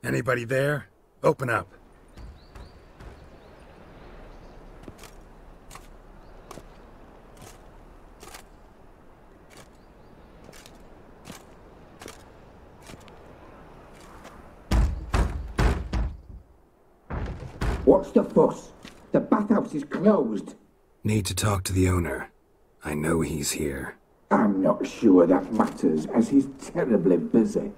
Anybody there? Open up. What's the fuss? The bathhouse is closed. Need to talk to the owner. I know he's here. I'm not sure that matters, as he's terribly busy.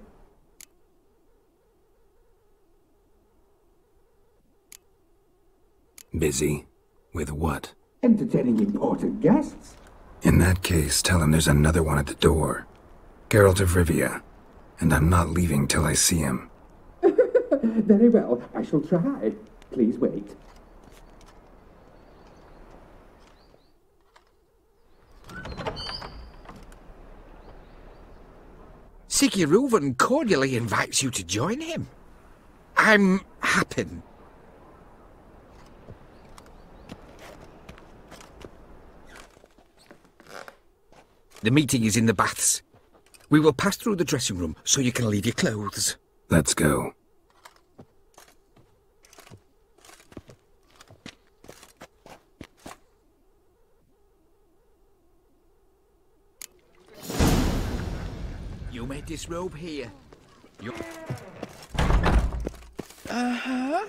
Busy? With what? Entertaining important guests. In that case, tell him there's another one at the door. Geralt of Rivia. And I'm not leaving till I see him. Very well, I shall try. Please wait. Sigurd cordially invites you to join him. I'm happy. The meeting is in the baths. We will pass through the dressing room so you can leave your clothes. Let's go. You made this robe here. Uh-huh.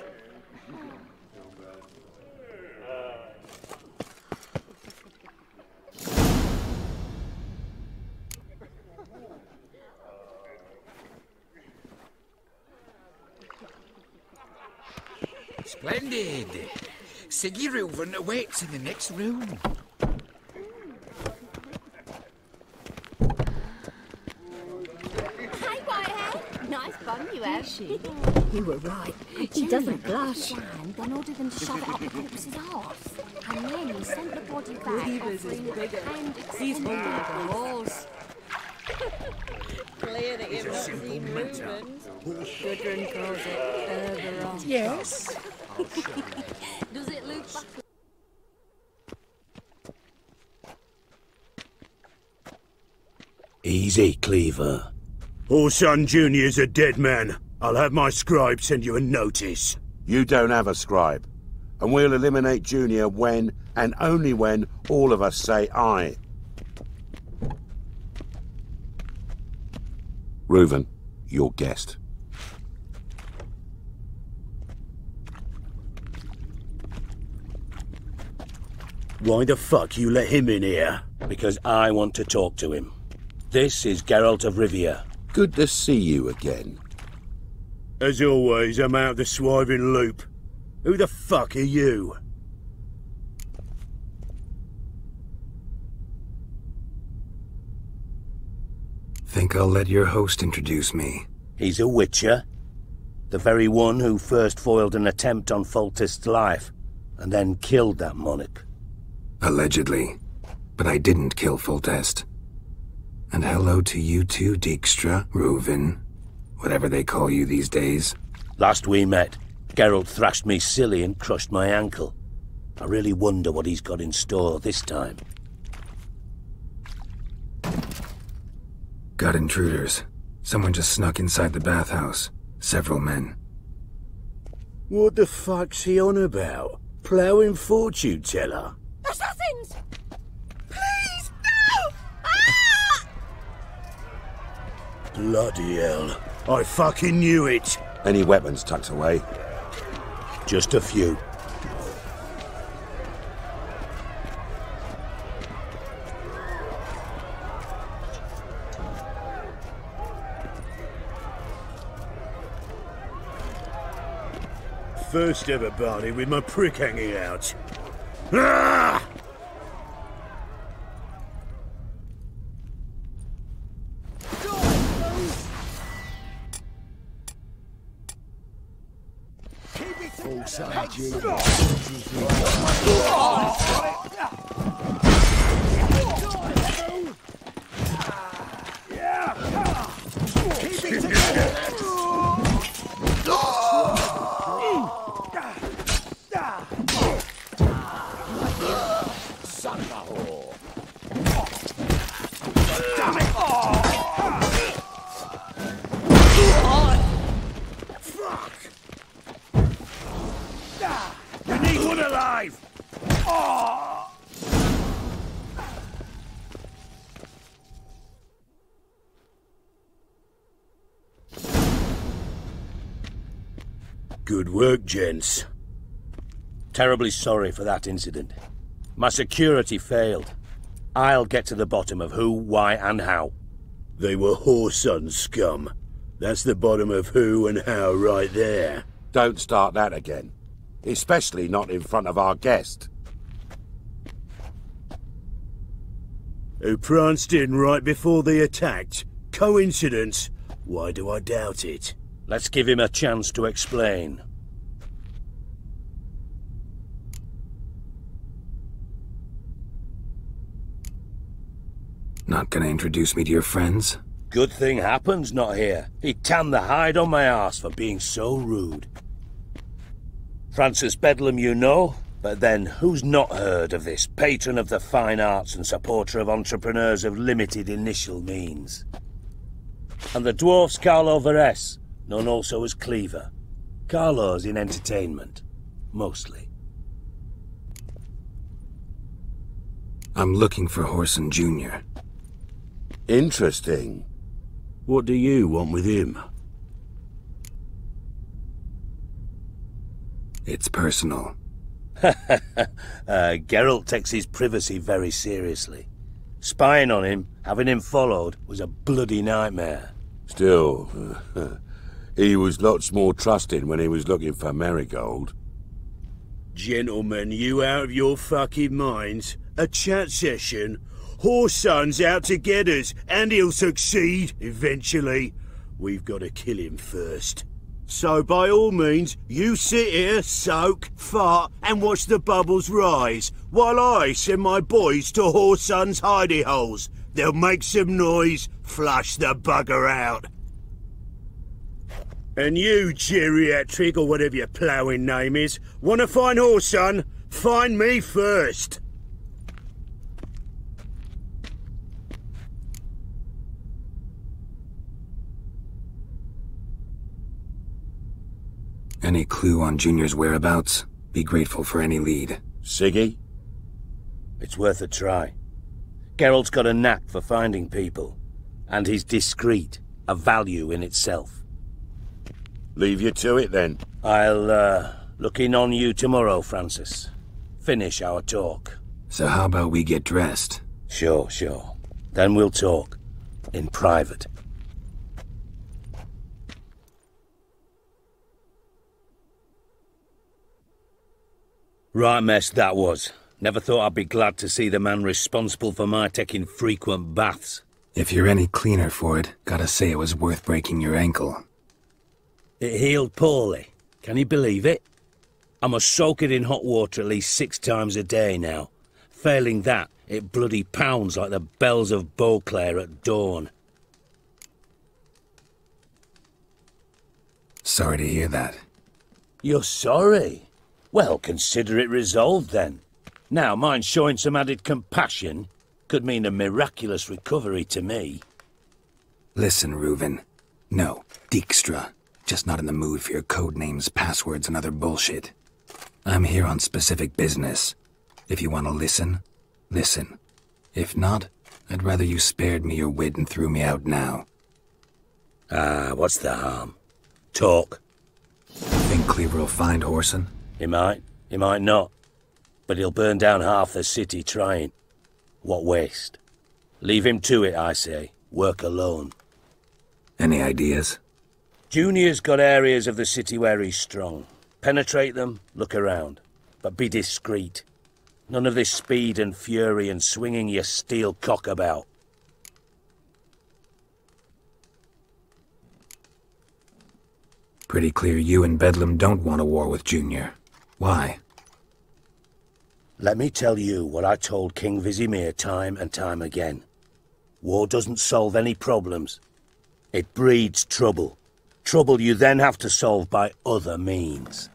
Splendid. Sigurd awaits in the next room. Nice bum you have. You were right. He doesn't blush. Then ordered them to shove it up the corpse's arse. And then he sent the body back. Beavers is bigger. He's hungry like a horse. Clear that you've not seen movement. Gudrun calls it Bergeron. Yes. Does it look back? Easy, Cleaver. Orson Jr.'s a dead man. I'll have my scribe send you a notice. You don't have a scribe. And we'll eliminate Junior when, and only when, all of us say aye. Reuven, your guest. Why the fuck you let him in here? Because I want to talk to him. This is Geralt of Rivia. Good to see you again. As always, I'm out of the swiving loop. Who the fuck are you? Think I'll let your host introduce me. He's a witcher. The very one who first foiled an attempt on Foltest's life, and then killed that monarch. Allegedly. But I didn't kill Foltest. And hello to you too, Dijkstra, Reuven, whatever they call you these days. Last we met, Geralt thrashed me silly and crushed my ankle. I really wonder what he's got in store this time. Got intruders. Someone just snuck inside the bathhouse. Several men. What the fuck's he on about? Ploughing fortune teller? Assassins! Please, no! Ah! Bloody hell. I fucking knew it. Any weapons tucked away? Just a few. First ever party with my prick hanging out. Ah! Good work, gents. Terribly sorry for that incident. My security failed. I'll get to the bottom of who, why, and how. They were whoreson scum. That's the bottom of who and how right there. Don't start that again. Especially not in front of our guest. Who pranced in right before they attacked. Coincidence? Why do I doubt it? Let's give him a chance to explain. Not gonna introduce me to your friends? Good thing Happen's not here. He'd tan the hide on my arse for being so rude. Francis Bedlam you know, but then who's not heard of this patron of the fine arts and supporter of entrepreneurs of limited initial means? And the dwarf's Carlo Veres, known also as Cleaver. Carlo's in entertainment, mostly. I'm looking for Whoreson Jr. Interesting. What do you want with him? It's personal. Geralt takes his privacy very seriously. Spying on him, having him followed, was a bloody nightmare. Still, he was lots more trusting when he was looking for Marigold. Gentlemen, you out of your fucking minds? A chat session? Whoreson's out to get us, and he'll succeed, eventually. We've got to kill him first. So by all means, you sit here, soak, fart, and watch the bubbles rise, while I send my boys to Whoreson's hidey holes. They'll make some noise, flush the bugger out. And you, geriatric, or whatever your ploughing name is, want to find Whoreson? Find me first. Any clue on Junior's whereabouts? Be grateful for any lead. Siggy? It's worth a try. Geralt's got a knack for finding people. And he's discreet, a value in itself. Leave you to it, then. I'll, look in on you tomorrow, Francis. Finish our talk. So how about we get dressed? Sure. Then we'll talk. In private. Right mess that was. Never thought I'd be glad to see the man responsible for my taking frequent baths. If you're any cleaner for it, gotta say it was worth breaking your ankle. It healed poorly. Can you believe it? I must soak it in hot water at least 6 times a day now. Failing that, it bloody pounds like the bells of Beauclair at dawn. Sorry to hear that. You're sorry? Well, consider it resolved then. Now, mine showing some added compassion could mean a miraculous recovery to me. Listen, Reuven. No, Dijkstra. Just not in the mood for your code names, passwords, and other bullshit. I'm here on specific business. If you want to listen, listen. If not, I'd rather you spared me your wit and threw me out now. What's the harm? Talk. Think Cleaver will find Whoreson? He might not. But he'll burn down half the city trying. What waste. Leave him to it, I say. Work alone. Any ideas? Junior's got areas of the city where he's strong. Penetrate them, look around. But be discreet. None of this speed and fury and swinging your steel cock about. Pretty clear you and Bedlam don't want a war with Junior. Why? Let me tell you what I told King Vizimir time and time again. War doesn't solve any problems. It breeds trouble. Trouble you then have to solve by other means.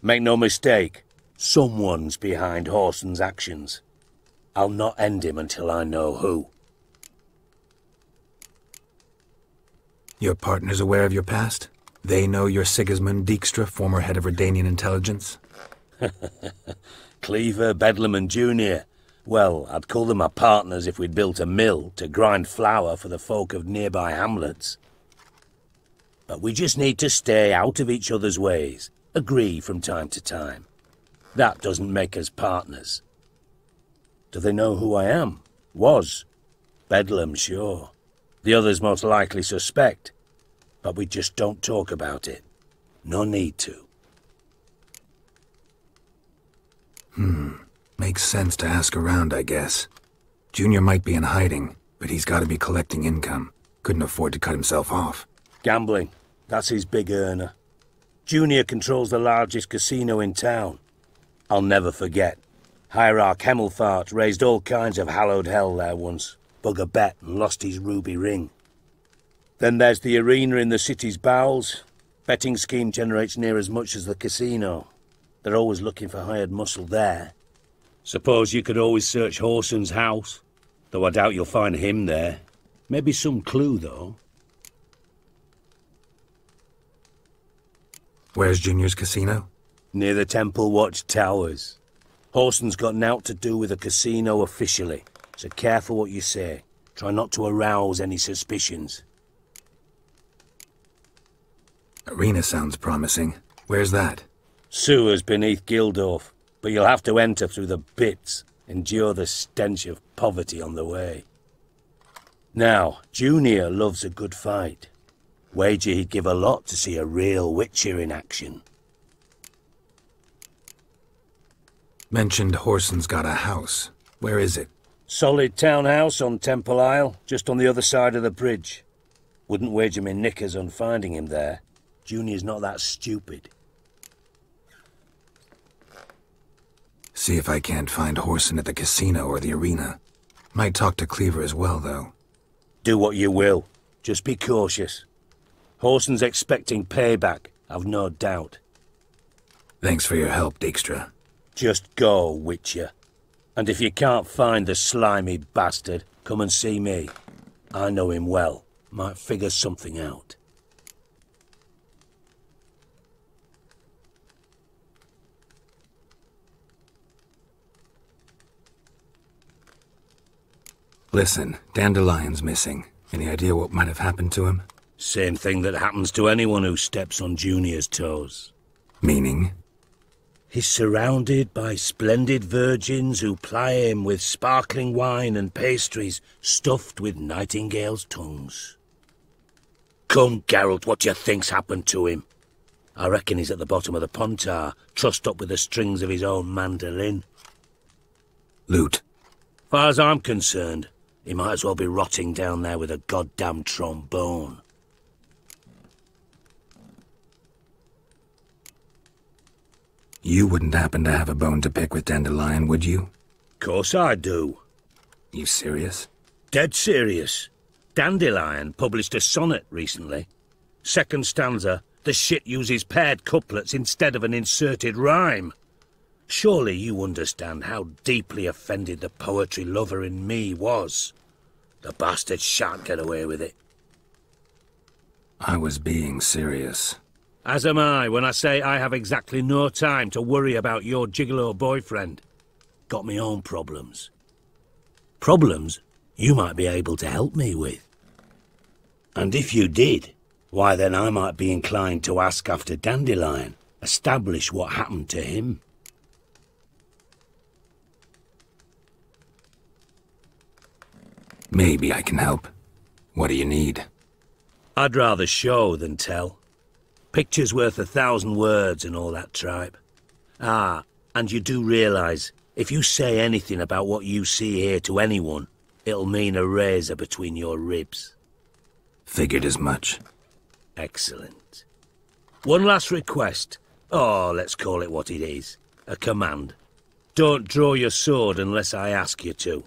Make no mistake, someone's behind Whoreson's actions. I'll not end him until I know who. Your partner's aware of your past? They know you're Sigismund Dijkstra, former head of Redanian intelligence? Cleaver, Bedlam and Junior. Well, I'd call them my partners if we'd built a mill to grind flour for the folk of nearby hamlets. But we just need to stay out of each other's ways. Agree from time to time. That doesn't make us partners. Do they know who I am? Was. Bedlam, sure. The others most likely suspect. But we just don't talk about it. No need to. Makes sense to ask around, I guess. Junior might be in hiding, but he's got to be collecting income. Couldn't afford to cut himself off. Gambling. That's his big earner. Junior controls the largest casino in town. I'll never forget. Hierarch Hemmelfart raised all kinds of hallowed hell there once. Bug a bet and lost his ruby ring. Then there's the arena in the city's bowels. Betting scheme generates near as much as the casino. They're always looking for hired muscle there. Suppose you could always search Horson's house. Though I doubt you'll find him there. Maybe some clue, though. Where's Junior's casino? Near the Temple Watch Towers. Horson's got naught to do with the casino officially, so careful what you say. Try not to arouse any suspicions. Arena sounds promising. Where's that? Sewers beneath Gildorf, but you'll have to enter through the bits, endure the stench of poverty on the way. Now, Junior loves a good fight. Wager he'd give a lot to see a real Witcher in action. Mentioned Horson's got a house. Where is it? Solid townhouse on Temple Isle, just on the other side of the bridge. Wouldn't wager me knickers on finding him there. Junior's not that stupid. See if I can't find Horson at the casino or the arena. Might talk to Cleaver as well, though. Do what you will. Just be cautious. Horson's expecting payback, I've no doubt. Thanks for your help, Dijkstra. Just go, Witcher. And if you can't find the slimy bastard, come and see me. I know him well. Might figure something out. Listen, Dandelion's missing. Any idea what might have happened to him? Same thing that happens to anyone who steps on Junior's toes. Meaning? He's surrounded by splendid virgins who ply him with sparkling wine and pastries stuffed with nightingales' tongues. Come, Geralt, what do you think's happened to him? I reckon he's at the bottom of the Pontar, trussed up with the strings of his own mandolin. Loot. Far as I'm concerned, he might as well be rotting down there with a goddamn trombone. You wouldn't happen to have a bone to pick with Dandelion, would you? Course I do. You serious? Dead serious. Dandelion published a sonnet recently. Second stanza, the shit uses paired couplets instead of an inserted rhyme. Surely you understand how deeply offended the poetry lover in me was. The bastard shan't get away with it. I was being serious. As am I when I say I have exactly no time to worry about your gigolo boyfriend. Got me own problems. Problems you might be able to help me with. And if you did, why then I might be inclined to ask after Dandelion, establish what happened to him. Maybe I can help. What do you need? I'd rather show than tell. Picture's worth 1,000 words and all that tripe. Ah, and you do realise, if you say anything about what you see here to anyone, it'll mean a razor between your ribs. Figured as much. Excellent. One last request. Oh, let's call it what it is. A command. Don't draw your sword unless I ask you to.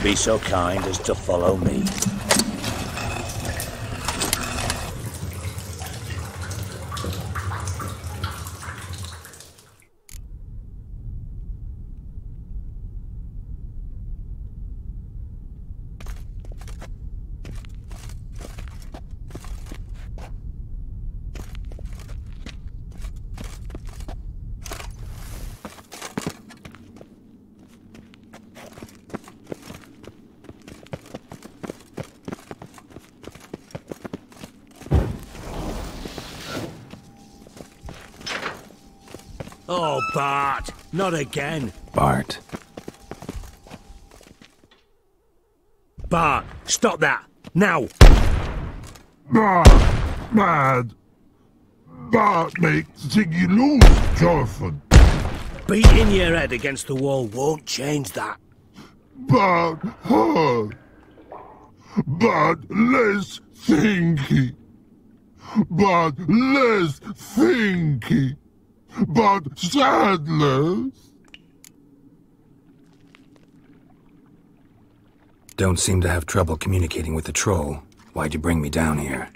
Be so kind as to follow me. Oh, Bart, not again. Bart. Bart, stop that, now! Bad. Bart makes Ziggy lose, Jorfin. Beating your head against the wall won't change that. Bart hurt. Bart less thinky. Bart less thinky. Bart sadless. Don't seem to have trouble communicating with the troll. Why'd you bring me down here?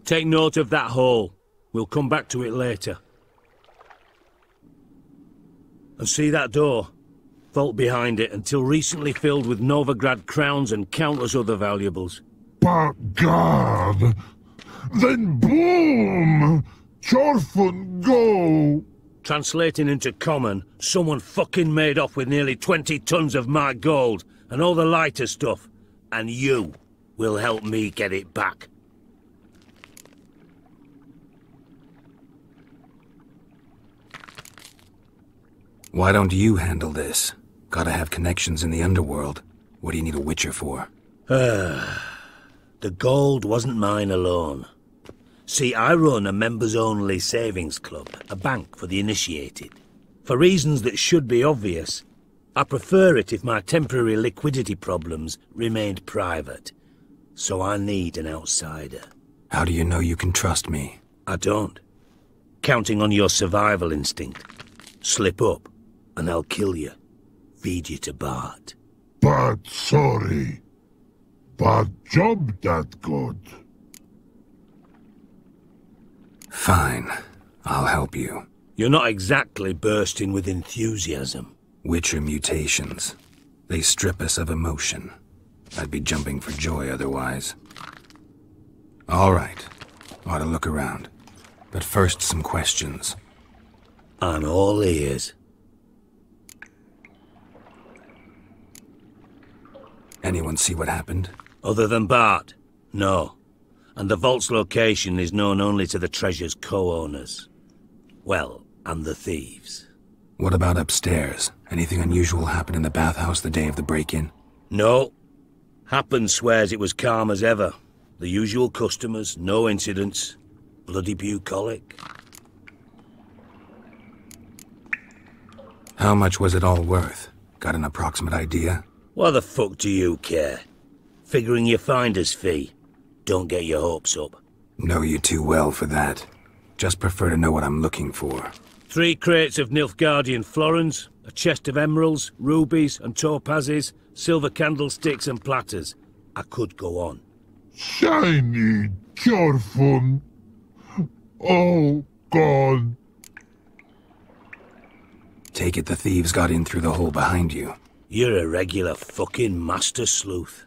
Take note of that hole. We'll come back to it later. And see that door? Vault behind it, until recently filled with Novigrad crowns and countless other valuables. But God! Then boom! Jorfin go! Translating into common, someone fucking made off with nearly 20 tons of my gold, and all the lighter stuff. And you will help me get it back. Why don't you handle this? Gotta have connections in the underworld. What do you need a witcher for? The gold wasn't mine alone. See, I run a members-only savings club, a bank for the initiated. For reasons that should be obvious, I prefer it if my temporary liquidity problems remained private. So I need an outsider. How do you know you can trust me? I don't. Counting on your survival instinct. Slip up, and I'll kill you. Feed you to Bart. But sorry. But job that good. Fine. I'll help you. You're not exactly bursting with enthusiasm. Witcher mutations. They strip us of emotion. I'd be jumping for joy otherwise. All right. Ought to look around. But first, some questions. I'm all ears. Anyone see what happened? Other than Bart? No. And the vault's location is known only to the treasure's co-owners. Well, and the thieves. What about upstairs? Anything unusual happen in the bathhouse the day of the break-in? No. Happen swears it was calm as ever. The usual customers, no incidents. Bloody bucolic. How much was it all worth? Got an approximate idea? Why the fuck do you care? Figuring your finder's fee. Don't get your hopes up. Know you too well for that. Just prefer to know what I'm looking for. 3 crates of Nilfgaardian florins, a chest of emeralds, rubies and topazes, silver candlesticks and platters. I could go on. Shiny Jorfin. Oh, God. Take it the thieves got in through the hole behind you. You're a regular fucking master sleuth.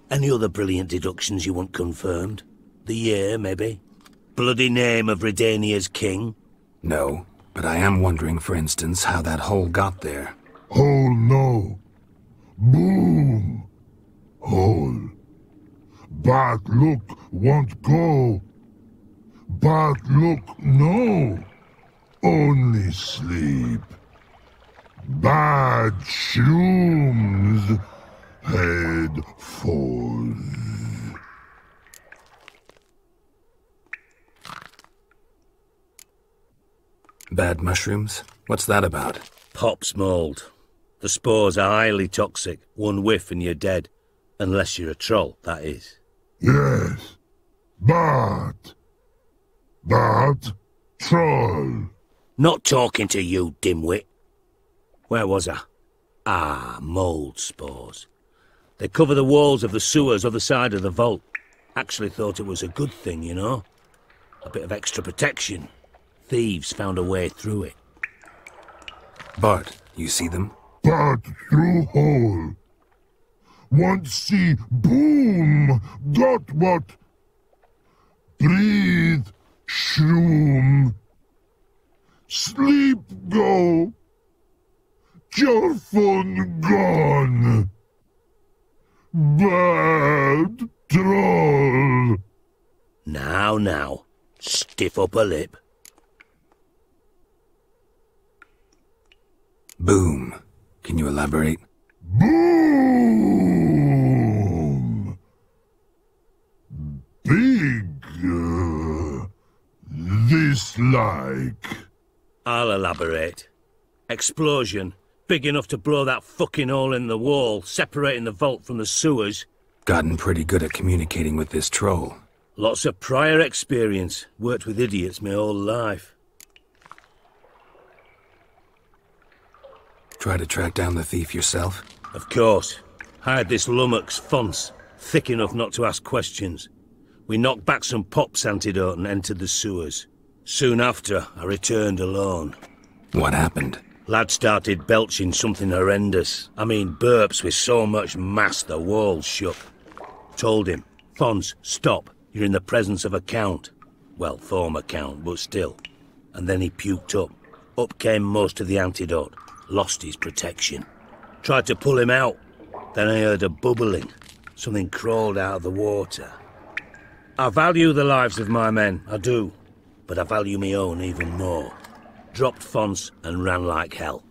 Any other brilliant deductions you want confirmed? The year, maybe? Bloody name of Redania's king? No, but I am wondering, for instance, how that hole got there. Hole no. Boom. Hole. Bad look won't go. Bad look no. Only sleep. Bad shrooms. Head falls. Bad mushrooms? What's that about? Pop's mold. The spores are highly toxic. One whiff and you're dead. Unless you're a troll, that is. Yes. But troll. Not talking to you, dimwit. Where was I? Ah, mold spores. They cover the walls of the sewers other side of the vault. Actually thought it was a good thing, you know? A bit of extra protection. Thieves found a way through it. Bart, you see them? But through hole. Want see boom. Got what? Breathe. Shroom. Sleep go. Jorfin gone. Bad troll. Now. Stiff upper lip. Boom. Can you elaborate? Boom! Big, dislike. I'll elaborate. Explosion. Big enough to blow that fucking hole in the wall, separating the vault from the sewers. Gotten pretty good at communicating with this troll. Lots of prior experience. Worked with idiots my whole life. Try to track down the thief yourself? Of course. Hired this lummox, Fonce, thick enough not to ask questions. We knocked back some pop's antidote and entered the sewers. Soon after, I returned alone. What happened? Lad started belching something horrendous. I mean, burps with so much mass the walls shook. Told him, Fonce, stop. You're in the presence of a count. Well, former count, but still. And then he puked up. Up came most of the antidote. Lost his protection. Tried to pull him out. Then I heard a bubbling. Something crawled out of the water. I value the lives of my men, I do. But I value my own even more. Dropped Fonce and ran like hell.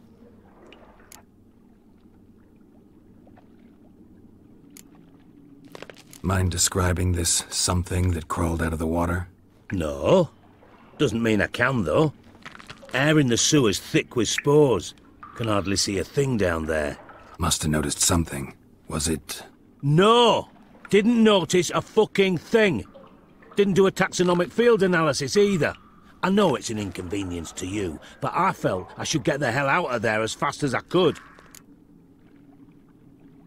Mind describing this something that crawled out of the water? No. Doesn't mean I can, though. Air in the sewer's thick with spores. Can hardly see a thing down there. Must have noticed something. Was it... No! Didn't notice a fucking thing. Didn't do a taxonomic field analysis either. I know it's an inconvenience to you, but I felt I should get the hell out of there as fast as I could.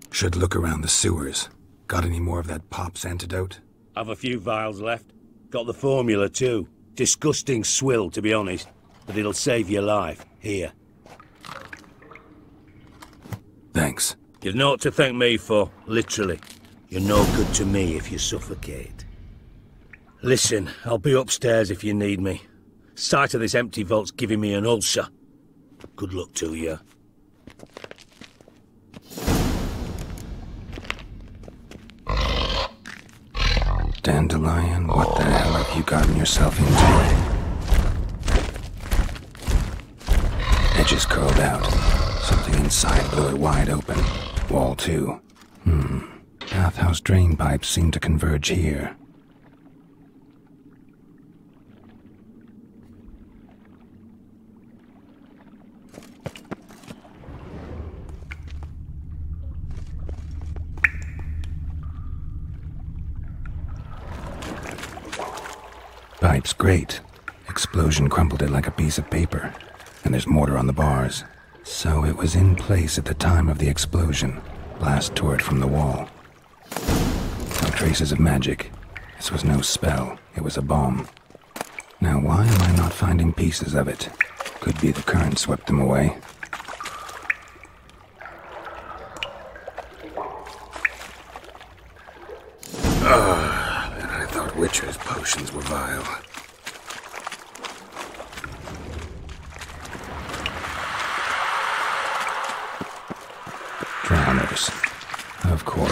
Should look around the sewers. Got any more of that pop's antidote? Have a few vials left. Got the formula too. Disgusting swill, to be honest. But it'll save your life. Here. Thanks. You've naught to thank me for, literally. You're no good to me if you suffocate. Listen, I'll be upstairs if you need me. Sight of this empty vault's giving me an ulcer. Good luck to you. Dandelion, what the hell have you gotten yourself into? Edges curled out. Something inside blew it wide open. Wall too. Bathhouse drain pipes seem to converge here. Pipe's great. Explosion crumpled it like a piece of paper. And there's mortar on the bars. So it was in place at the time of the explosion. Blast tore it from the wall. No traces of magic. This was no spell. It was a bomb. Now why am I not finding pieces of it? Could be the current swept them away. And I thought Witcher's potions were vile. Drowners. Of course.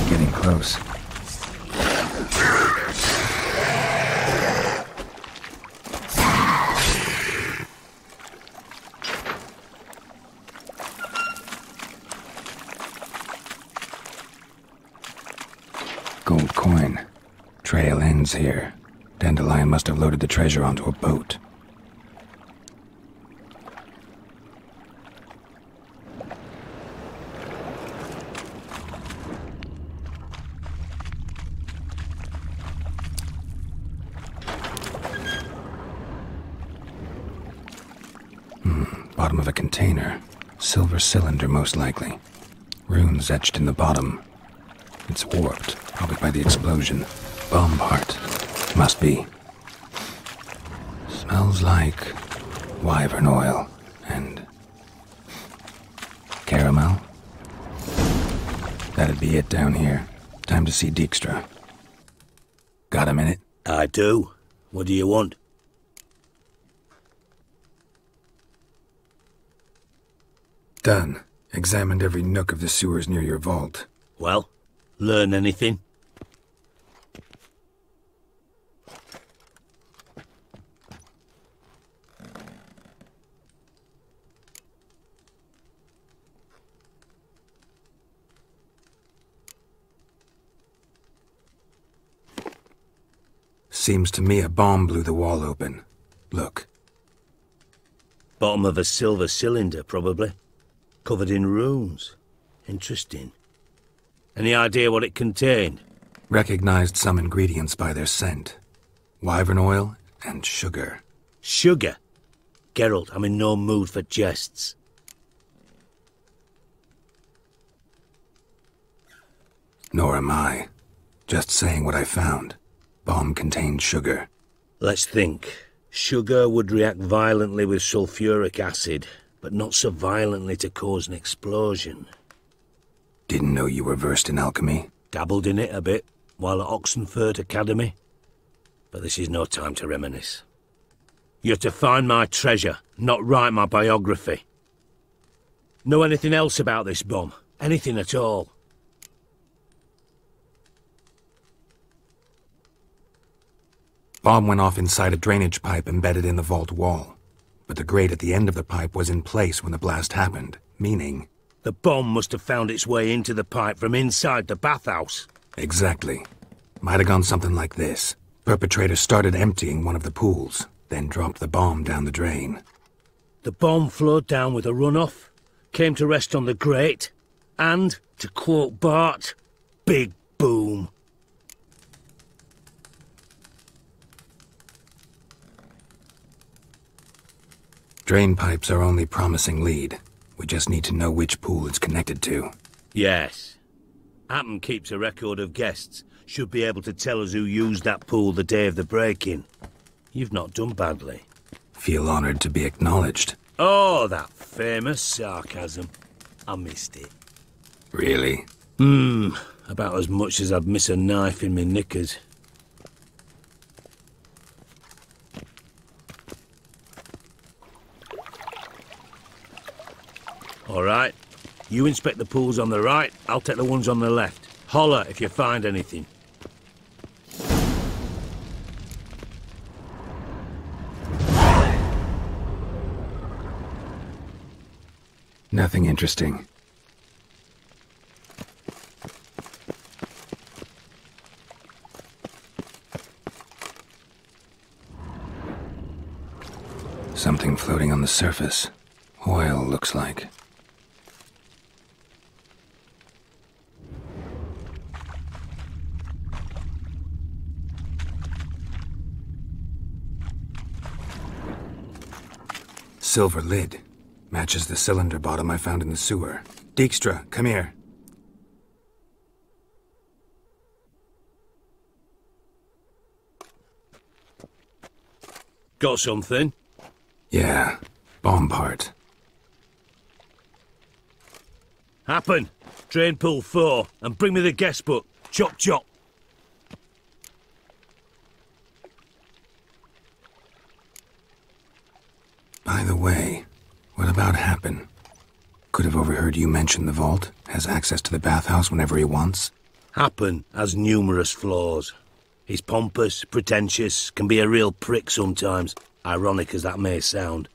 Getting close. Gold coin. Trail ends here. Dandelion must have loaded the treasure onto a boat. Bottom of a container. Silver cylinder, most likely. Runes etched in the bottom. It's warped, probably by the explosion. Bomb part. Must be. Smells like wyvern oil and caramel. That'd be it down here. Time to see Dijkstra. Got a minute? I do. What do you want? Done. Examined every nook of the sewers near your vault. Well, learn anything? Seems to me a bomb blew the wall open. Look. Bottom of a silver cylinder, probably. Covered in runes. Interesting. Any idea what it contained? Recognized some ingredients by their scent. Wyvern oil and sugar. Sugar? Geralt, I'm in no mood for jests. Nor am I. Just saying what I found. Bomb contained sugar. Let's think. Sugar would react violently with sulfuric acid, but not so violently to cause an explosion. Didn't know you were versed in alchemy. Dabbled in it a bit, while at Oxenford Academy. But this is no time to reminisce. You're to find my treasure, not write my biography. Know anything else about this bomb? Anything at all? Bomb went off inside a drainage pipe embedded in the vault wall. But the grate at the end of the pipe was in place when the blast happened, meaning... The bomb must have found its way into the pipe from inside the bathhouse. Exactly. Might have gone something like this. Perpetrator started emptying one of the pools, then dropped the bomb down the drain. The bomb flowed down with a runoff, came to rest on the grate, and, to quote Bart, big boom. Drain pipes are only promising lead. We just need to know which pool it's connected to. Yes. Hammond keeps a record of guests. Should be able to tell us who used that pool the day of the break-in. You've not done badly. Feel honored to be acknowledged. Oh, that famous sarcasm. I missed it. Really? About as much as I'd miss a knife in my knickers. All right. You inspect the pools on the right, I'll take the ones on the left. Holler if you find anything. Nothing interesting. Something floating on the surface. Oil, looks like. Silver lid. Matches the cylinder bottom I found in the sewer. Dijkstra, come here. Got something? Yeah, bomb part. Happen. Drain pool 4, and bring me the guest book. Chop chop. By the way, what about Happen? Could have overheard you mention the vault. Has access to the bathhouse whenever he wants. Happen has numerous flaws. He's pompous, pretentious, can be a real prick sometimes, ironic as that may sound.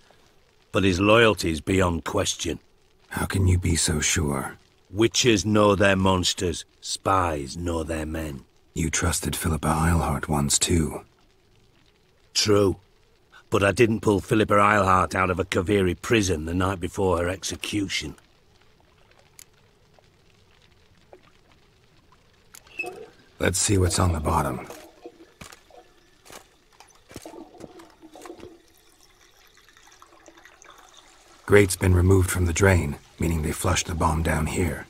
But his loyalty's beyond question. How can you be so sure? Witches know their monsters, spies know their men. You trusted Philippa Eilhart once too. True. But I didn't pull Philippa Eilhart out of a Kaviri prison the night before her execution. Let's see what's on the bottom. Grate's been removed from the drain, meaning they flushed the bomb down here.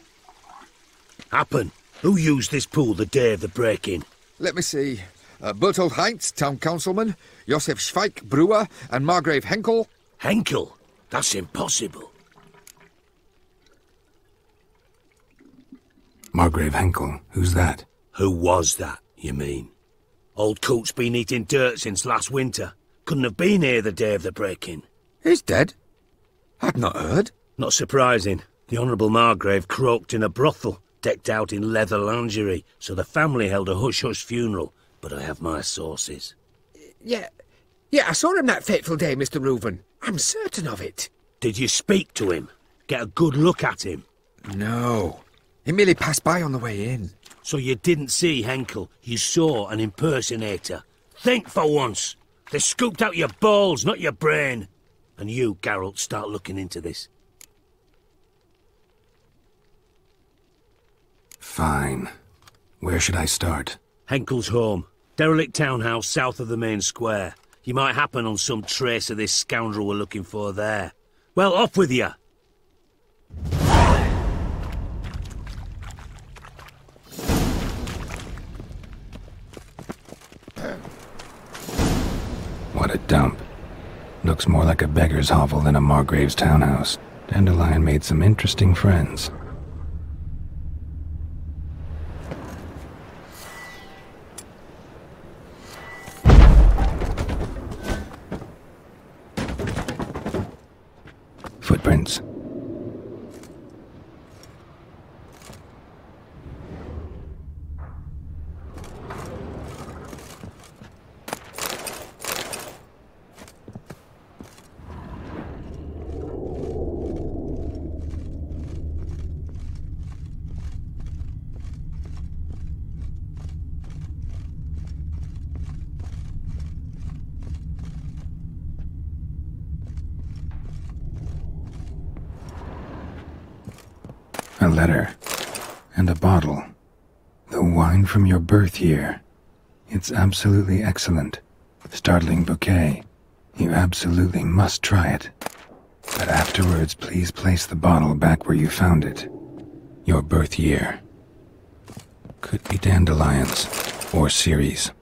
Happen. Who used this pool the day of the break-in? Let me see. Bertolt Heinz, town councilman, Josef Schweik, brewer, and Margrave Henkel. Henkel? That's impossible. Margrave Henkel? Who's that? Who was that, you mean? Old Coot's been eating dirt since last winter. Couldn't have been here the day of the break-in. He's dead? I'd not heard. Not surprising. The Honourable Margrave croaked in a brothel, decked out in leather lingerie, so the family held a hush-hush funeral, but I have my sources. Yeah, I saw him that fateful day, Mr. Reuven. I'm certain of it. Did you speak to him? Get a good look at him? No. He merely passed by on the way in. So you didn't see Henkel, you saw an impersonator. Think for once. They scooped out your balls, not your brain. And you, Geralt, start looking into this. Fine. Where should I start? Henkel's home. Derelict townhouse south of the main square. You might happen on some trace of this scoundrel we're looking for there. Well, off with you! What a dump. Looks more like a beggar's hovel than a Margrave's townhouse. Dandelion made some interesting friends. Footprints. A letter. And a bottle. The wine from your birth year. It's absolutely excellent. Startling bouquet. You absolutely must try it. But afterwards, please place the bottle back where you found it. Your birth year. Could be dandelions. Or Ceres.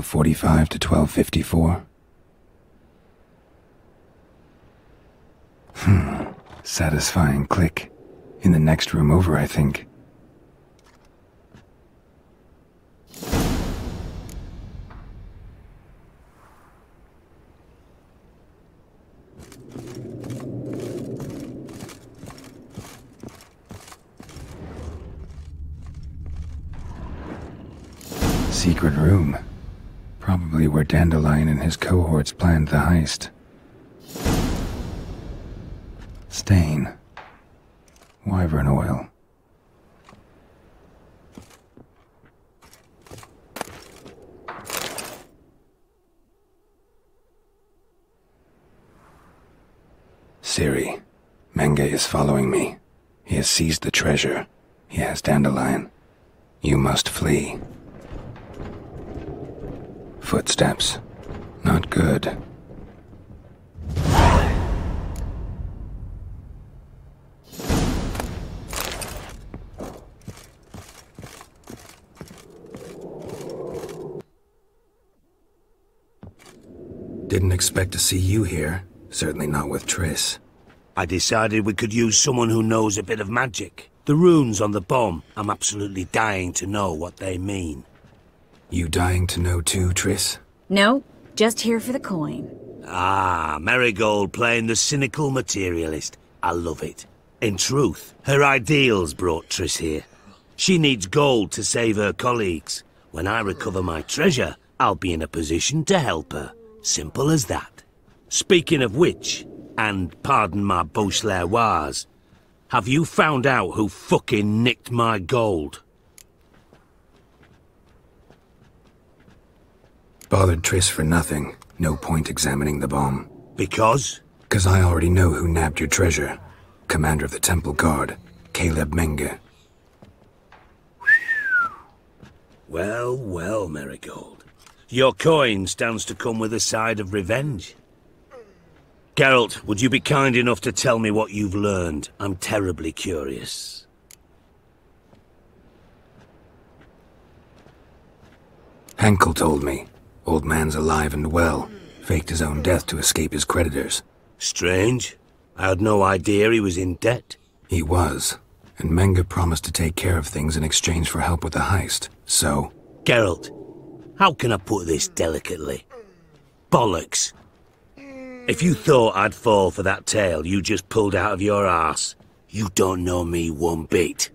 .45 to 12:54. Satisfying click. In the next room over, I think. Secret room. Probably where Dandelion and his cohorts planned the heist. Stain. Wyvern oil. Ciri. Menge is following me. He has seized the treasure. He has Dandelion. You must flee. Footsteps. Not good. Didn't expect to see you here. Certainly not with Triss. I decided we could use someone who knows a bit of magic. The runes on the bomb, I'm absolutely dying to know what they mean. You dying to know too, Triss? No, just here for the coin. Ah, Marigold playing the cynical materialist. I love it. In truth, her ideals brought Triss here. She needs gold to save her colleagues. When I recover my treasure, I'll be in a position to help her. Simple as that. Speaking of which, and pardon my Beauclervois, have you found out who fucking nicked my gold? Bothered Triss for nothing. No point examining the bomb. Because? 'Cause I already know who nabbed your treasure. Commander of the Temple Guard, Caleb Menge. Well, well, Marigold. Your coin stands to come with a side of revenge. Geralt, would you be kind enough to tell me what you've learned? I'm terribly curious. Henkel told me. Old man's alive and well. Faked his own death to escape his creditors. Strange. I had no idea he was in debt. He was. And Menge promised to take care of things in exchange for help with the heist. So... Geralt, how can I put this delicately? Bollocks. If you thought I'd fall for that tale you just pulled out of your arse, you don't know me one bit.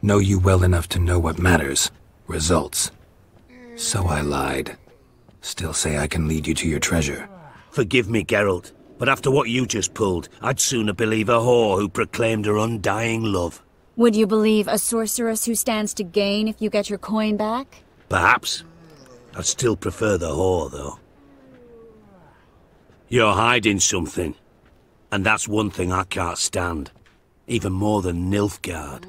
Know you well enough to know what matters. Results. So I lied. Still say I can lead you to your treasure. Forgive me, Geralt, but after what you just pulled, I'd sooner believe a whore who proclaimed her undying love. Would you believe a sorceress who stands to gain if you get your coin back? Perhaps. I'd still prefer the whore, though. You're hiding something, and that's one thing I can't stand. Even more than Nilfgaard.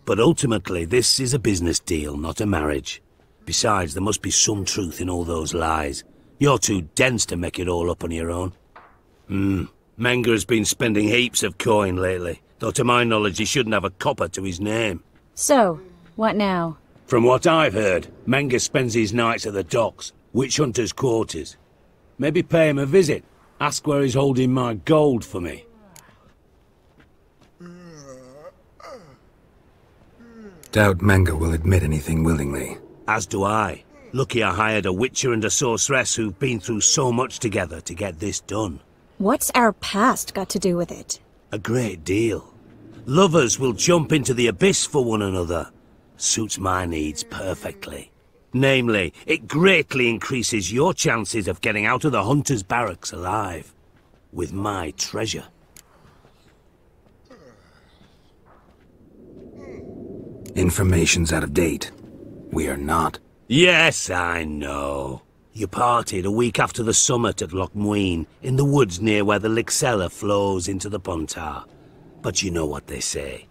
But ultimately, this is a business deal, not a marriage. Besides, there must be some truth in all those lies. You're too dense to make it all up on your own. Menge has been spending heaps of coin lately, though to my knowledge he shouldn't have a copper to his name. So, what now? From what I've heard, Menge spends his nights at the docks, witch hunters' quarters. Maybe pay him a visit, ask where he's holding my gold for me. Doubt Menge will admit anything willingly. As do I. Lucky I hired a witcher and a sorceress who've been through so much together to get this done. What's our past got to do with it? A great deal. Lovers will jump into the abyss for one another. Suits my needs perfectly. Namely, it greatly increases your chances of getting out of the hunter's barracks alive. With my treasure. Information's out of date. We are not. Yes, I know. You partied a week after the summit at Loch Muine, in the woods near where the Lixella flows into the Pontar. But you know what they say.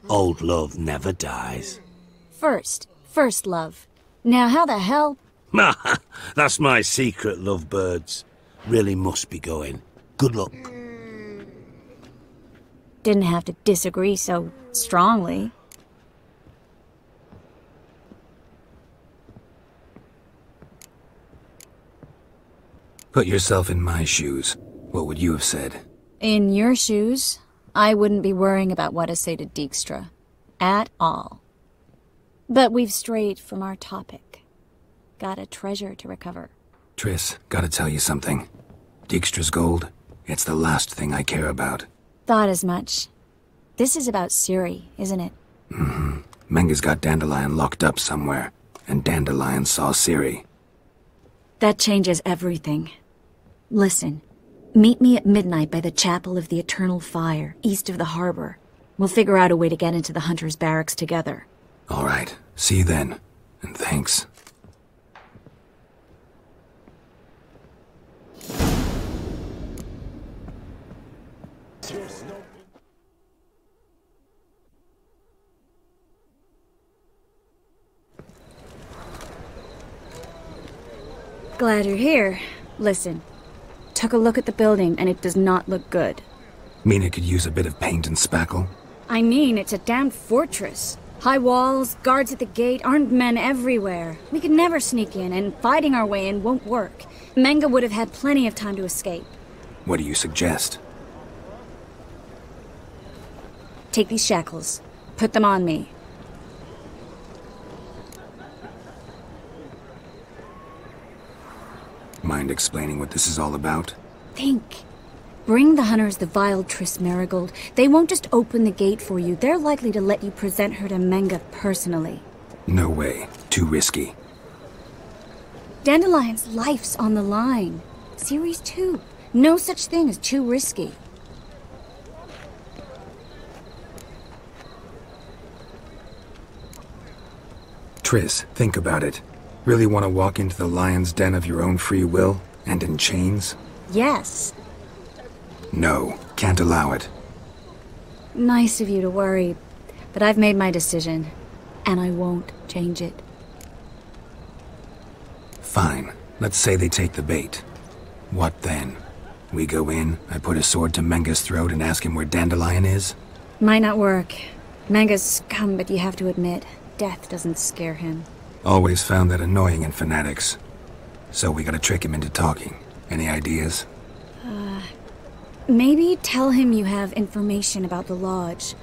Old love never dies. First love. Now how the hell... That's my secret, lovebirds. Really must be going. Good luck. Didn't have to disagree so strongly. Put yourself in my shoes. What would you have said? In your shoes, I wouldn't be worrying about what to say to Dijkstra. At all. But we've strayed from our topic. Got a treasure to recover. Triss, gotta tell you something. Dijkstra's gold, it's the last thing I care about. Thought as much. This is about Ciri, isn't it? Mm-hmm. Menge's got Dandelion locked up somewhere, and Dandelion saw Ciri. That changes everything. Listen, meet me at midnight by the Chapel of the Eternal Fire, east of the harbor. We'll figure out a way to get into the Hunter's Barracks together. All right. See you then. And thanks. Glad you're here. Listen, took a look at the building and it does not look good. Mean it could use a bit of paint and spackle? I mean, it's a damn fortress. High walls, guards at the gate, armed men everywhere. We could never sneak in, and fighting our way in won't work. Menge would have had plenty of time to escape. What do you suggest? Take these shackles. Put them on me. Mind explaining what this is all about? Think. Bring the hunters the vile Triss Marigold. They won't just open the gate for you. They're likely to let you present her to Menge personally. No way. Too risky. Dandelion's life's on the line. Ciri's too. No such thing as too risky. Triss, think about it. Really want to walk into the lion's den of your own free will? And in chains? Yes. No, can't allow it. Nice of you to worry. But I've made my decision, and I won't change it. Fine. Let's say they take the bait. What then? We go in, I put a sword to Menga's throat and ask him where Dandelion is? Might not work. Menga's scum, but you have to admit, death doesn't scare him. Always found that annoying in fanatics. So we gotta trick him into talking. Any ideas? Maybe tell him you have information about the Lodge.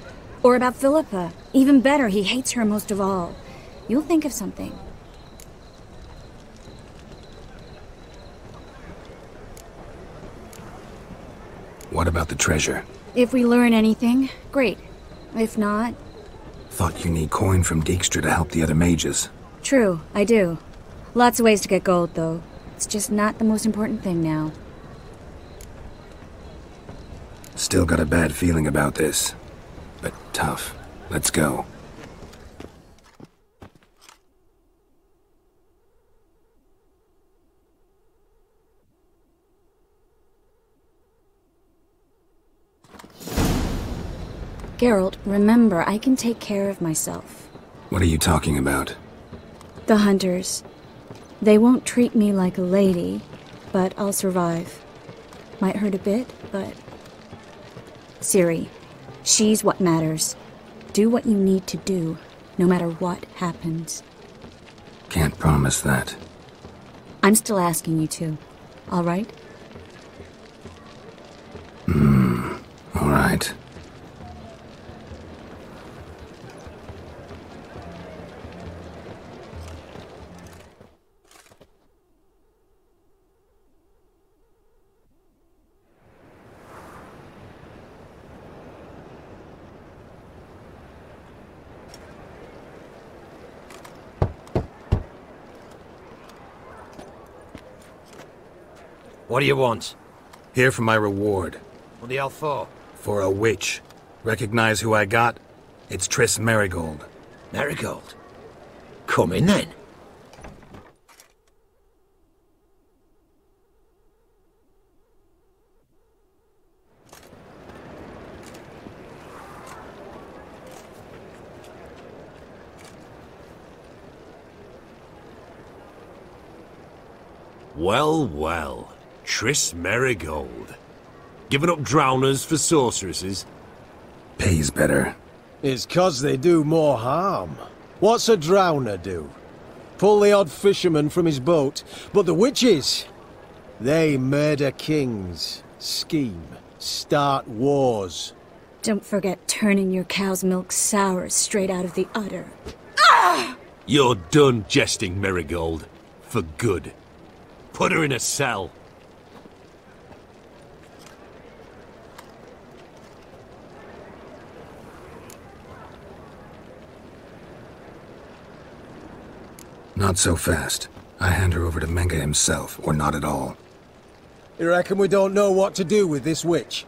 Or about Philippa. Even better, he hates her most of all. You'll think of something. What about the treasure? If we learn anything, great. If not... Thought you need coin from Dijkstra to help the other mages. True, I do. Lots of ways to get gold, though. It's just not the most important thing now. Still got a bad feeling about this. But tough. Let's go. Geralt, remember, I can take care of myself. What are you talking about? The hunters. They won't treat me like a lady, but I'll survive. Might hurt a bit, but... Ciri, she's what matters. Do what you need to do, no matter what happens. Can't promise that. I'm still asking you to, all right? All right. What do you want? Here for my reward. What the hell for? For a witch. Recognize who I got? It's Triss Merigold. Merigold? Come in then. Well, well. Triss Merigold. Giving up drowners for sorceresses? Pays better. It's 'cause they do more harm. What's a drowner do? Pull the odd fisherman from his boat. But the witches, they murder kings, scheme, start wars. Don't forget turning your cow's milk sour straight out of the udder. You're done jesting, Merigold. For good. Put her in a cell. Not so fast. I hand her over to Menga himself, or not at all. You reckon we don't know what to do with this witch?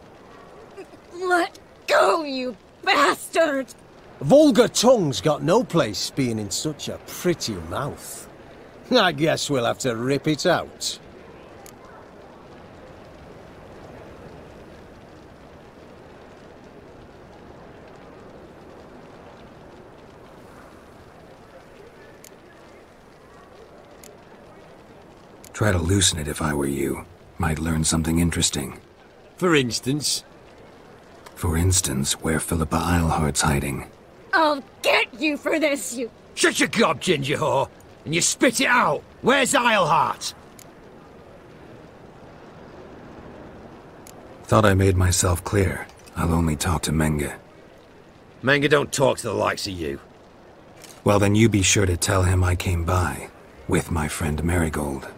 Let go, you bastard! Vulgar tongue's got no place being in such a pretty mouth. I guess we'll have to rip it out. Try to loosen it if I were you. Might learn something interesting. For instance? For instance, where Philippa Eilhart's hiding. I'll get you for this, you... Shut your gob, ginger whore, and you spit it out. Where's Eilhart? Thought I made myself clear. I'll only talk to Menga. Menga don't talk to the likes of you. Well, then you be sure to tell him I came by. With my friend Merigold.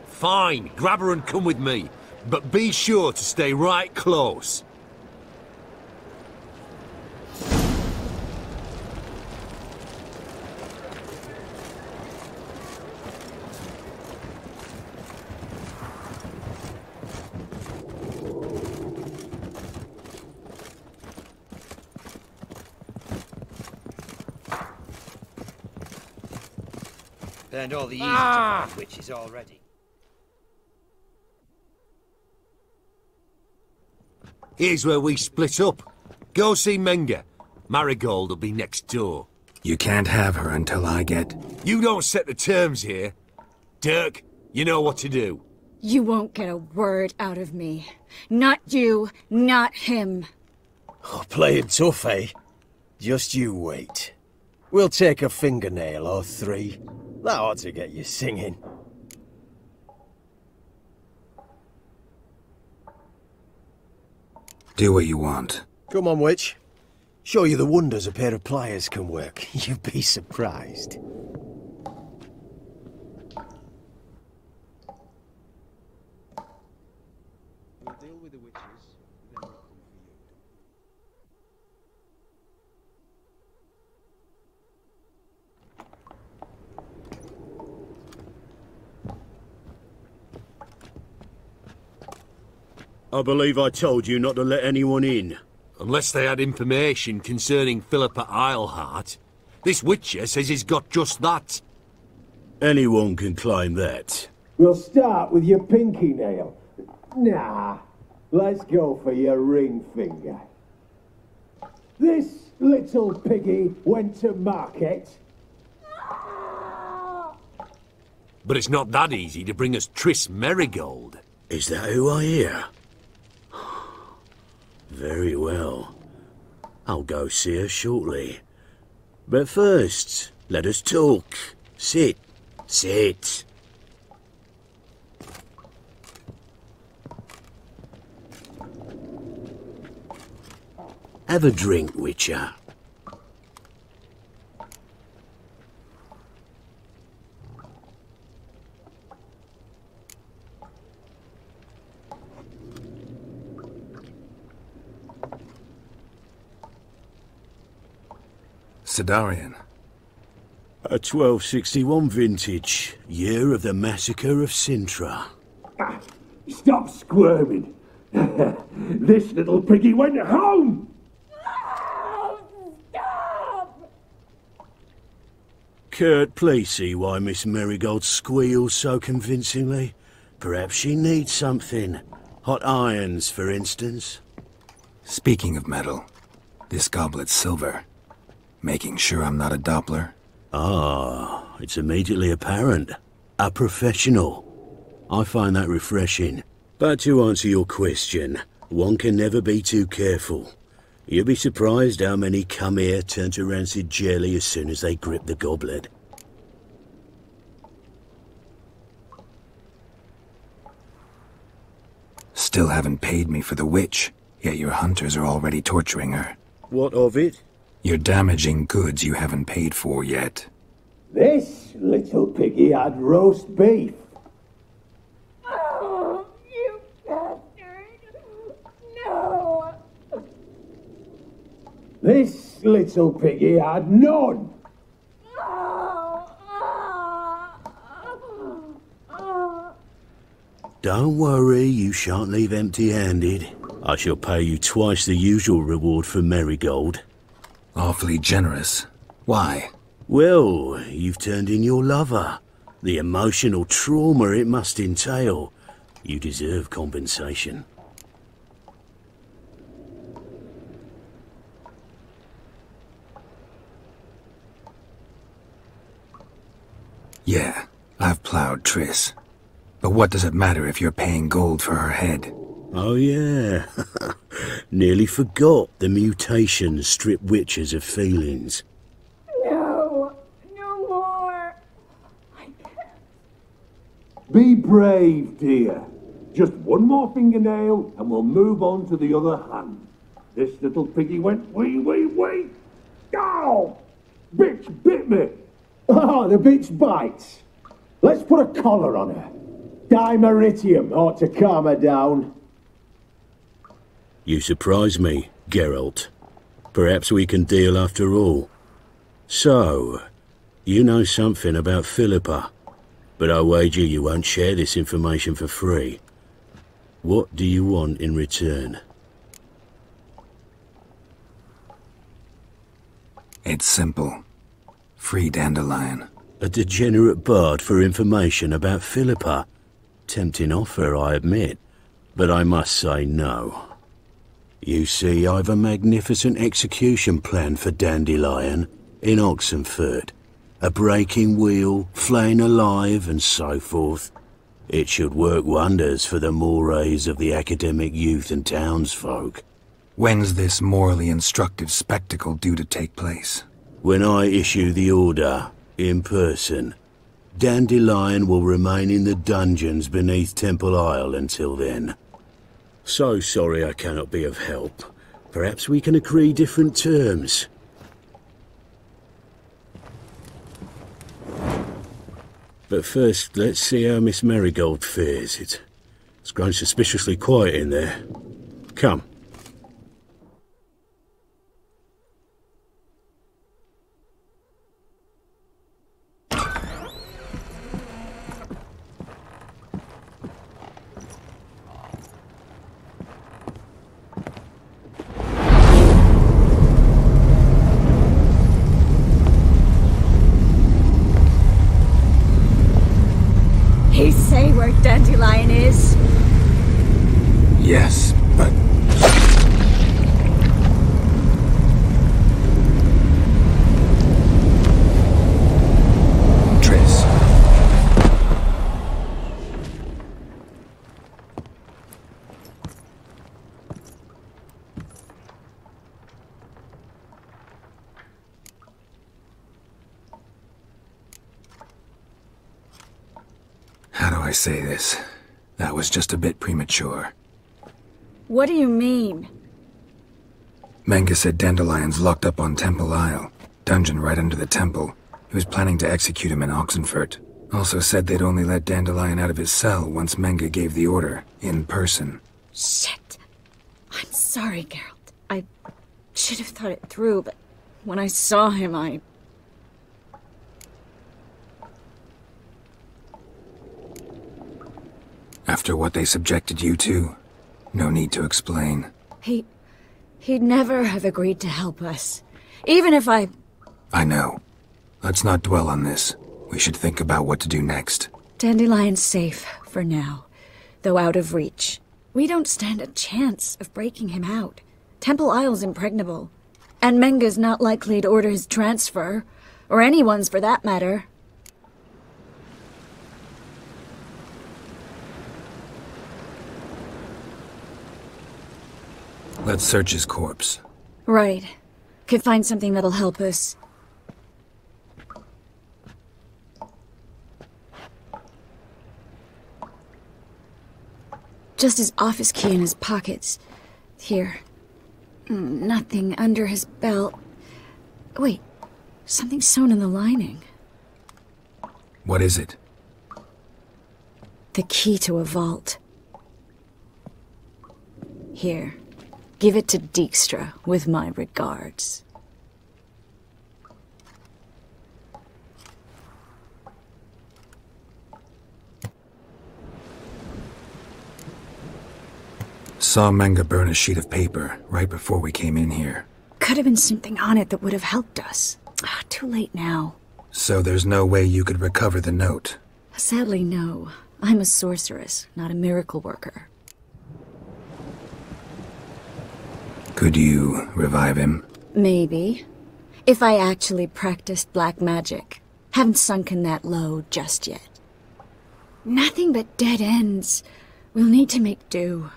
Fine, grab her and come with me. But be sure to stay right close. Burned all the easy to find witches already. Here's where we split up. Go see Menga. Marigold will be next door. You can't have her until I get... You don't set the terms here. Dirk, you know what to do. You won't get a word out of me. Not you, not him. Oh, playing tough, eh? Just you wait. We'll take a fingernail or 3. That ought to get you singing. Do what you want. Come on, witch. Show you the wonders a pair of pliers can work. You'd be surprised. We'll deal with the witches, then we'll come for you. I believe I told you not to let anyone in. Unless they had information concerning Philippa Eilhart. This witcher says he's got just that. Anyone can claim that. We'll start with your pinky nail. Nah, let's go for your ring finger. This little piggy went to market. But it's not that easy to bring us Triss Merigold. Is that who I hear? Very well. I'll go see her shortly. But first, let us talk. Sit. Sit. Have a drink, Witcher. Sidarian. A 1261 vintage, year of the massacre of Sintra. Ah, stop squirming. This little piggy went home. Stop! Kurt, please see why Miss Merigold squeals so convincingly. Perhaps she needs something. Hot irons, for instance. Speaking of metal, this goblet's silver. Making sure I'm not a Doppler? Ah, it's immediately apparent. A professional. I find that refreshing. But to answer your question, one can never be too careful. You'll be surprised how many come here turn to rancid jelly as soon as they grip the goblet. Still haven't paid me for the witch, yet your hunters are already torturing her. What of it? You're damaging goods you haven't paid for yet. This little piggy had roast beef. Oh, you bastard! No! This little piggy had none. Don't worry, you shan't leave empty-handed. I shall pay you twice the usual reward for Merigold. Awfully generous. Why? Well, you've turned in your lover. The emotional trauma it must entail. You deserve compensation. Yeah, I've plowed Triss. But what does it matter if you're paying gold for her head? Oh yeah, nearly forgot the mutations strip witches of feelings. No, no more. I can't. Be brave, dear. Just one more fingernail and we'll move on to the other hand. This little piggy went wee. Ow! Bitch bit me. Oh, the bitch bites. Let's put a collar on her. Dimeritium ought to calm her down. You surprise me, Geralt. Perhaps we can deal after all. So, you know something about Philippa, but I wager you won't share this information for free. What do you want in return? It's simple. Free dandelion. A degenerate bard for information about Philippa. Tempting offer, I admit, but I must say no. You see, I've a magnificent execution plan for Dandelion in Oxenford. A breaking wheel, flaying alive, and so forth. It should work wonders for the mores of the academic youth and townsfolk. When's this morally instructive spectacle due to take place? When I issue the order, in person. Dandelion will remain in the dungeons beneath Temple Isle until then. So sorry I cannot be of help. Perhaps we can agree different terms. But first, let's see how Miss Marigold fares. It's grown suspiciously quiet in there. Come. He say where Dandelion is? Yes, but... Triss. How do I say this? That was just a bit premature. What do you mean? Menga said Dandelion's locked up on Temple Isle. Dungeon right under the temple. He was planning to execute him in Oxenfurt. Also said they'd only let Dandelion out of his cell once Menga gave the order, in person. Shit. I'm sorry, Geralt. I should have thought it through, but when I saw him, After what they subjected you to, no need to explain. He'd never have agreed to help us. Even if I know. Let's not dwell on this. We should think about what to do next. Dandelion's safe, for now. Though out of reach. We don't stand a chance of breaking him out. Temple Isle's impregnable. And Menga's not likely to order his transfer. Or anyone's for that matter. Let's search his corpse. Right. Could find something that'll help us. Just his office key in his pockets. Here. Nothing under his belt. Wait. Something sewn in the lining. What is it? The key to a vault. Here. Give it to Dijkstra, with my regards. Saw Menga burn a sheet of paper right before we came in here. Could have been something on it that would have helped us. Too late now. So there's no way you could recover the note? Sadly, no. I'm a sorceress, not a miracle worker. Could you revive him? Maybe. If I actually practiced black magic. Haven't sunken that low just yet. Nothing but dead ends. We'll need to make do.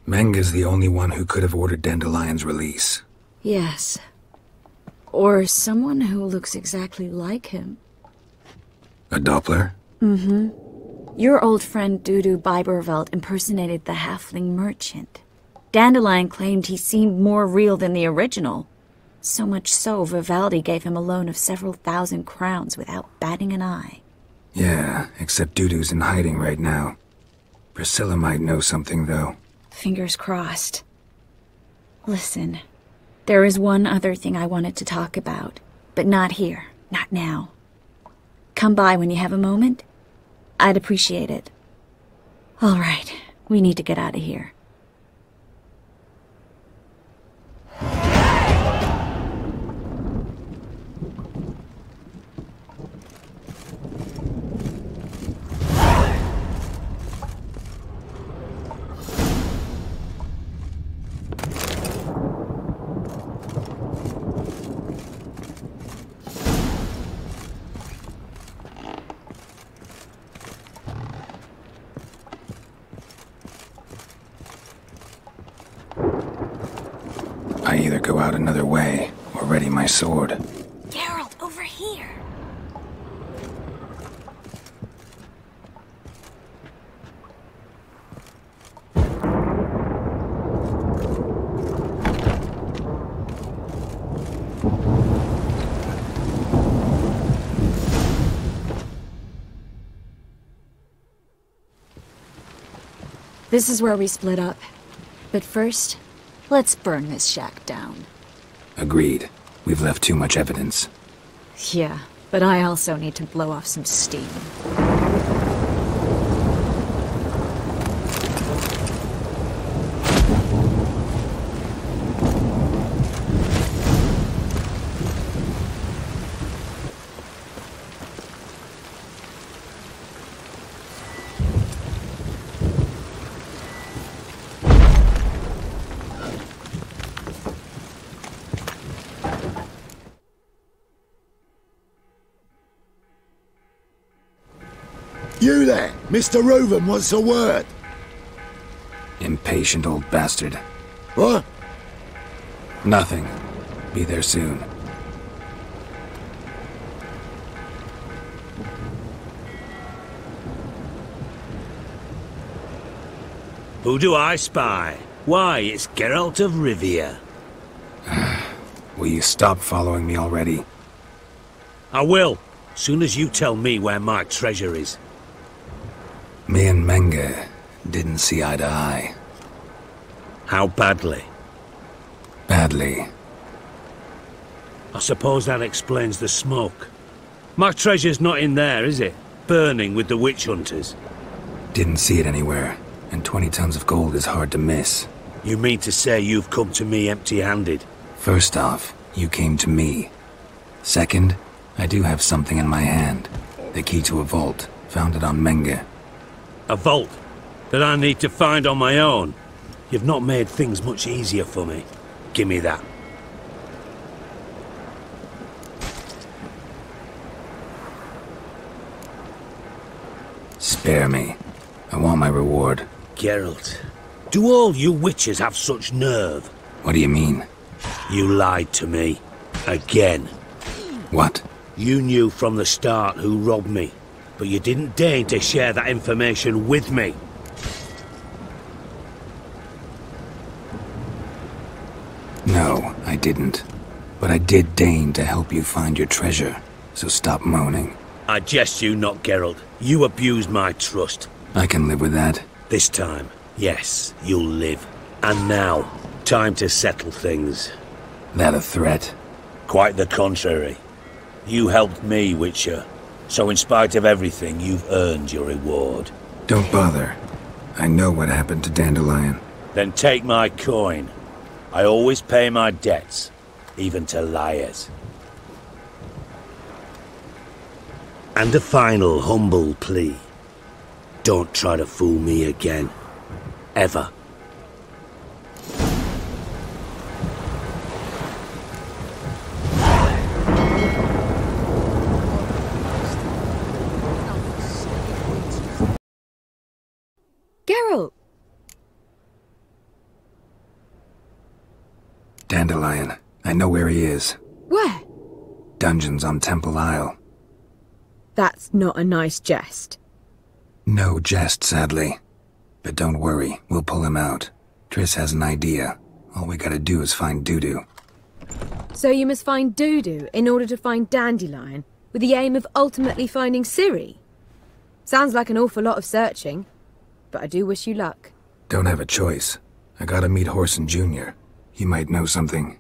Menga's the only one who could have ordered Dandelion's release. Yes. Or someone who looks exactly like him. A Doppler? Mm-hmm. Your old friend Dudu Biberveld impersonated the halfling merchant. Dandelion claimed he seemed more real than the original. So much so, Vivaldi gave him a loan of several thousand crowns without batting an eye. Yeah, except Dudu's in hiding right now. Priscilla might know something, though. Fingers crossed. Listen, there is one other thing I wanted to talk about, but not here, not now. Come by when you have a moment. I'd appreciate it. All right, we need to get out of here. go out another way or ready my sword. Geralt, over here. This is where we split up. But first, let's burn this shack down. Agreed. We've left too much evidence. Yeah, but I also need to blow off some steam. You there! Mr. Reuven wants a word! Impatient old bastard. What? Nothing. Be there soon. Who do I spy? Why, it's Geralt of Rivia. Will you stop following me already? I will, soon as you tell me where my treasure is. Me and Menge didn't see eye to eye. How badly? Badly. I suppose that explains the smoke. My treasure's not in there, is it? Burning with the witch hunters. Didn't see it anywhere, and 20 tons of gold is hard to miss. You mean to say you've come to me empty-handed? First off, you came to me. Second, I do have something in my hand. The key to a vault, found it on Menge. A vault that I need to find on my own. You've not made things much easier for me. Give me that. Spare me. I want my reward. Geralt, do all you witches have such nerve? What do you mean? You lied to me. Again. What? You knew from the start who robbed me. But you didn't deign to share that information with me. No, I didn't. But I did deign to help you find your treasure, so stop moaning. I jest you not, Geralt. You abused my trust. I can live with that. This time, yes, you'll live. And now, time to settle things. That a threat? Quite the contrary. You helped me, Witcher. So in spite of everything, you've earned your reward. Don't bother. I know what happened to Dandelion. Then take my coin. I always pay my debts, even to liars. And a final humble plea. Don't try to fool me again. Ever. Geralt! Dandelion. I know where he is. Where? Dungeons on Temple Isle. That's not a nice jest. No jest, sadly. But don't worry, we'll pull him out. Triss has an idea. All we gotta do is find Dudu. So you must find Dudu in order to find Dandelion, with the aim of ultimately finding Ciri? Sounds like an awful lot of searching, but I do wish you luck. Don't have a choice. I gotta meet Horson Jr. He might know something.